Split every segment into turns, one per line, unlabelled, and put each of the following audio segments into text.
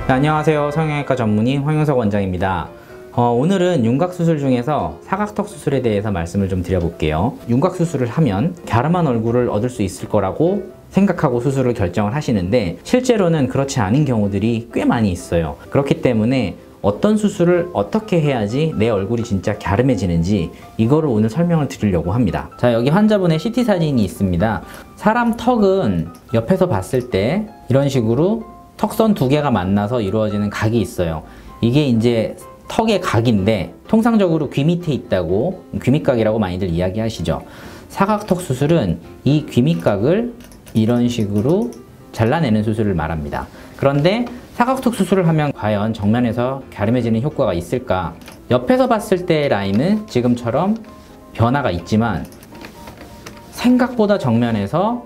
네, 안녕하세요. 성형외과 전문의 황용석 원장입니다. 오늘은 윤곽수술 중에서 사각턱 수술에 대해서 말씀을 좀 드려볼게요. 윤곽수술을 하면 갸름한 얼굴을 얻을 수 있을 거라고 생각하고 수술을 결정을 하시는데 실제로는 그렇지 않은 경우들이 꽤 많이 있어요. 그렇기 때문에 어떤 수술을 어떻게 해야지 내 얼굴이 진짜 갸름해지는지 이거를 오늘 설명을 드리려고 합니다. 자, 여기 환자분의 CT 사진이 있습니다. 사람 턱은 옆에서 봤을 때 이런 식으로 턱선 두 개가 만나서 이루어지는 각이 있어요. 이게 이제 턱의 각인데 통상적으로 귀 밑에 있다고 귀밑각이라고 많이들 이야기하시죠. 사각턱 수술은 이 귀밑각을 이런 식으로 잘라내는 수술을 말합니다. 그런데 사각턱 수술을 하면 과연 정면에서 갸름해지는 효과가 있을까? 옆에서 봤을 때의 라인은 지금처럼 변화가 있지만 생각보다 정면에서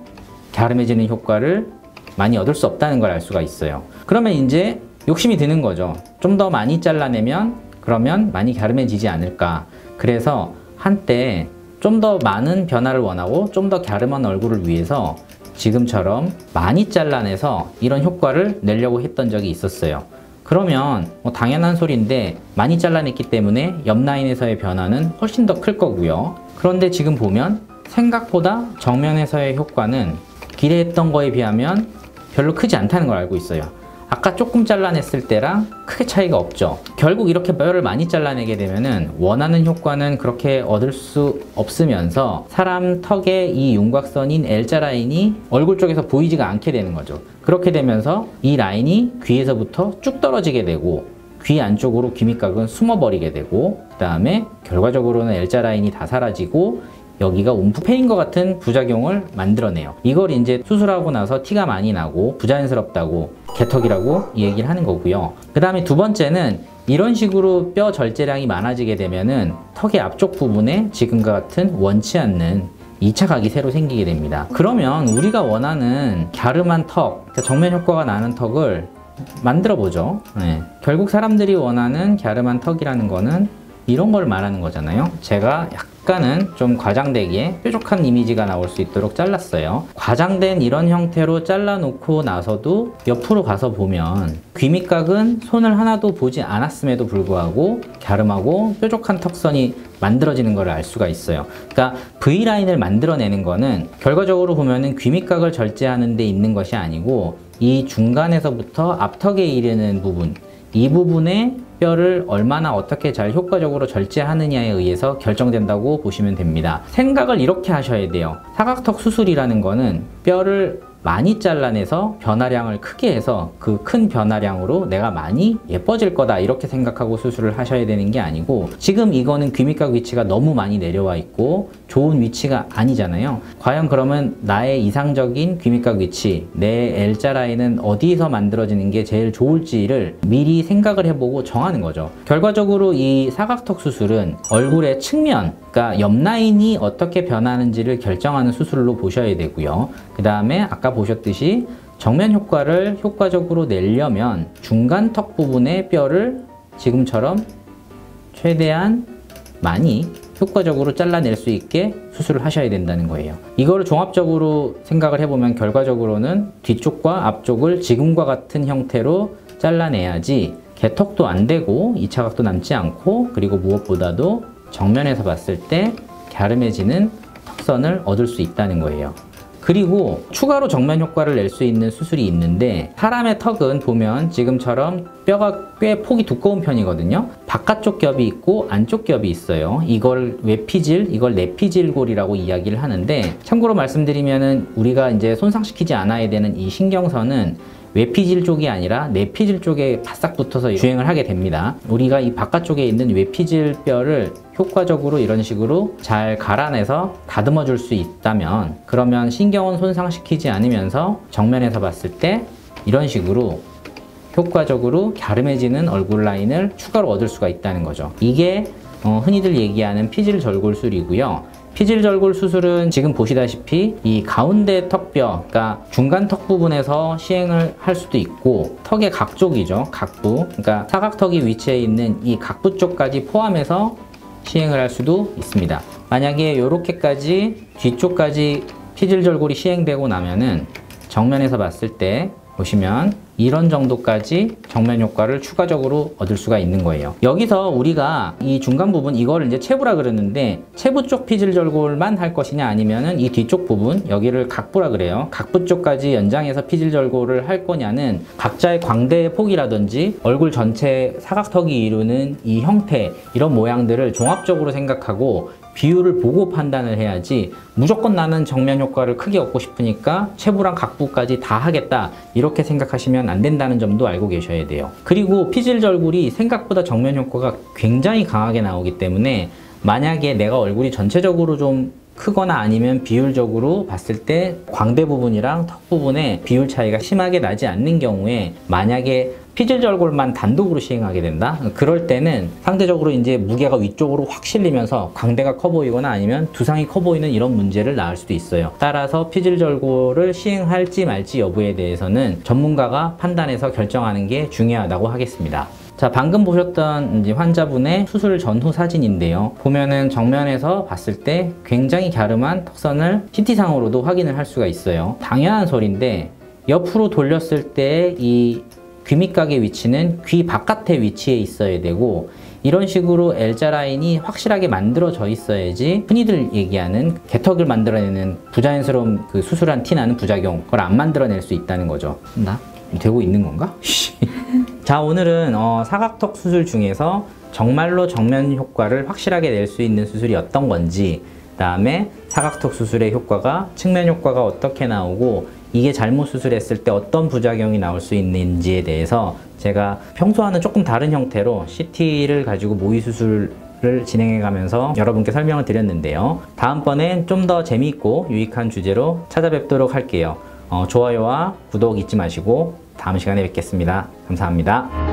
갸름해지는 효과를 많이 얻을 수 없다는 걸 알 수가 있어요. 그러면 이제 욕심이 드는 거죠. 좀 더 많이 잘라내면 그러면 많이 갸름해지지 않을까. 그래서 한때 좀 더 많은 변화를 원하고 좀 더 갸름한 얼굴을 위해서 지금처럼 많이 잘라내서 이런 효과를 내려고 했던 적이 있었어요. 그러면 당연한 소리인데 많이 잘라냈기 때문에 옆 라인에서의 변화는 훨씬 더 클 거고요. 그런데 지금 보면 생각보다 정면에서의 효과는 기대했던 거에 비하면 별로 크지 않다는 걸 알고 있어요. 아까 조금 잘라냈을 때랑 크게 차이가 없죠. 결국 이렇게 뼈를 많이 잘라내게 되면은 원하는 효과는 그렇게 얻을 수 없으면서 사람 턱의 이 윤곽선인 L자 라인이 얼굴 쪽에서 보이지가 않게 되는 거죠. 그렇게 되면서 이 라인이 귀에서부터 쭉 떨어지게 되고 귀 안쪽으로 귀밑각은 숨어버리게 되고 그 다음에 결과적으로는 L자 라인이 다 사라지고 여기가 움푹 패인 것 같은 부작용을 만들어내요. 이걸 이제 수술하고 나서 티가 많이 나고 부자연스럽다고 개턱이라고 얘기를 하는 거고요. 그 다음에 두 번째는 이런 식으로 뼈 절제량이 많아지게 되면은 턱의 앞쪽 부분에 지금과 같은 원치 않는 2차 각이 새로 생기게 됩니다. 그러면 우리가 원하는 갸름한 턱, 그러니까 정면 효과가 나는 턱을 만들어 보죠. 결국 사람들이 원하는 갸름한 턱이라는 거는 이런 걸 말하는 거잖아요. 제가 약간은 좀 과장되게 뾰족한 이미지가 나올 수 있도록 잘랐어요. 과장된 이런 형태로 잘라놓고 나서도 옆으로 가서 보면 귀밑각은 손을 하나도 보지 않았음에도 불구하고 갸름하고 뾰족한 턱선이 만들어지는 걸 알 수가 있어요. 그러니까 V라인을 만들어내는 거는 결과적으로 보면은 귀밑각을 절제하는 데 있는 것이 아니고 이 중간에서부터 앞턱에 이르는 부분, 이 부분에 뼈를 얼마나 어떻게 잘 효과적으로 절제하느냐에 의해서 결정된다고 보시면 됩니다. 생각을 이렇게 하셔야 돼요. 사각턱 수술이라는 거는 뼈를 많이 잘라내서 변화량을 크게 해서 그 큰 변화량으로 내가 많이 예뻐질 거다 이렇게 생각하고 수술을 하셔야 되는 게 아니고 지금 이거는 귀밑각 위치가 너무 많이 내려와 있고 좋은 위치가 아니잖아요. 과연 그러면 나의 이상적인 귀밑각 위치, 내 L자 라인은 어디서 만들어지는 게 제일 좋을지를 미리 생각을 해보고 정하는 거죠. 결과적으로 이 사각턱 수술은 얼굴의 측면, 그러니까 옆 라인이 어떻게 변하는지를 결정하는 수술로 보셔야 되고요. 그 다음에 아까 보셨듯이 정면 효과를 효과적으로 내려면 중간 턱 부분의 뼈를 지금처럼 최대한 많이 효과적으로 잘라낼 수 있게 수술을 하셔야 된다는 거예요. 이거를 종합적으로 생각을 해보면 결과적으로는 뒤쪽과 앞쪽을 지금과 같은 형태로 잘라내야지 개턱도 안 되고 2차 각도 남지 않고 그리고 무엇보다도 정면에서 봤을 때 갸름해지는 턱선을 얻을 수 있다는 거예요. 그리고 추가로 정면 효과를 낼 수 있는 수술이 있는데 사람의 턱은 보면 지금처럼 뼈가 꽤 폭이 두꺼운 편이거든요. 바깥쪽 겹이 있고 안쪽 겹이 있어요. 이걸 외피질, 이걸 내피질골이라고 이야기를 하는데 참고로 말씀드리면은 우리가 이제 손상시키지 않아야 되는 이 신경선은 외피질 쪽이 아니라 내피질 쪽에 바싹 붙어서 주행을 하게 됩니다. 우리가 이 바깥쪽에 있는 외피질 뼈를 효과적으로 이런 식으로 잘 갈아내서 다듬어 줄 수 있다면 그러면 신경은 손상시키지 않으면서 정면에서 봤을 때 이런 식으로 효과적으로 갸름해지는 얼굴 라인을 추가로 얻을 수가 있다는 거죠. 이게 흔히들 얘기하는 피질절골술이고요. 피질절골 수술은 지금 보시다시피 이 가운데 턱뼈, 그러니까 중간 턱 부분에서 시행을 할 수도 있고 턱의 각쪽이죠. 각부, 그러니까 사각턱이 위치해 있는 이 각부 쪽까지 포함해서 시행을 할 수도 있습니다. 만약에 이렇게까지 뒤쪽까지 피질절골이 시행되고 나면은 정면에서 봤을 때 보시면 이런 정도까지 정면 효과를 추가적으로 얻을 수가 있는 거예요. 여기서 우리가 이 중간 부분 이거를 이제 체부라 그러는데 체부 쪽 피질 절골만 할 것이냐 아니면은 이 뒤쪽 부분 여기를 각부라 그래요. 각부 쪽까지 연장해서 피질 절골을 할 거냐는 각자의 광대의 폭이라든지 얼굴 전체 사각턱이 이루는 이 형태 이런 모양들을 종합적으로 생각하고 비율을 보고 판단을 해야지 무조건 나는 정면 효과를 크게 얻고 싶으니까 체부랑 각부까지 다 하겠다 이렇게 생각하시면 안 된다는 점도 알고 계셔야 돼요. 그리고 피질 절골이 생각보다 정면 효과가 굉장히 강하게 나오기 때문에 만약에 내가 얼굴이 전체적으로 좀 크거나 아니면 비율적으로 봤을 때 광대 부분이랑 턱 부분에 비율 차이가 심하게 나지 않는 경우에 만약에 피질 절골만 단독으로 시행하게 된다? 그럴 때는 상대적으로 이제 무게가 위쪽으로 확 실리면서 광대가 커 보이거나 아니면 두상이 커 보이는 이런 문제를 낳을 수도 있어요. 따라서 피질 절골을 시행할지 말지 여부에 대해서는 전문가가 판단해서 결정하는 게 중요하다고 하겠습니다. 자, 방금 보셨던 이제 환자분의 수술 전후 사진인데요. 보면은 정면에서 봤을 때 굉장히 갸름한 턱선을 CT상으로도 확인을 할 수가 있어요. 당연한 소리인데 옆으로 돌렸을 때 이 귀밑각의 위치는 귀 바깥에 위치해 있어야 되고 이런 식으로 L자 라인이 확실하게 만들어져 있어야지 흔히들 얘기하는 개턱을 만들어내는 부자연스러운 그 수술한 티 나는 부작용 그걸 안 만들어낼 수 있다는 거죠. 나? 되고 있는 건가? 자, 오늘은 사각턱 수술 중에서 정말로 정면 효과를 확실하게 낼 수 있는 수술이 어떤 건지, 그 다음에 사각턱 수술의 효과가 측면 효과가 어떻게 나오고 이게 잘못 수술했을 때 어떤 부작용이 나올 수 있는지에 대해서 제가 평소와는 조금 다른 형태로 CT를 가지고 모의 수술을 진행해 가면서 여러분께 설명을 드렸는데요. 다음번엔 좀 더 재미있고 유익한 주제로 찾아뵙도록 할게요. 좋아요와 구독 잊지 마시고 다음 시간에 뵙겠습니다. 감사합니다.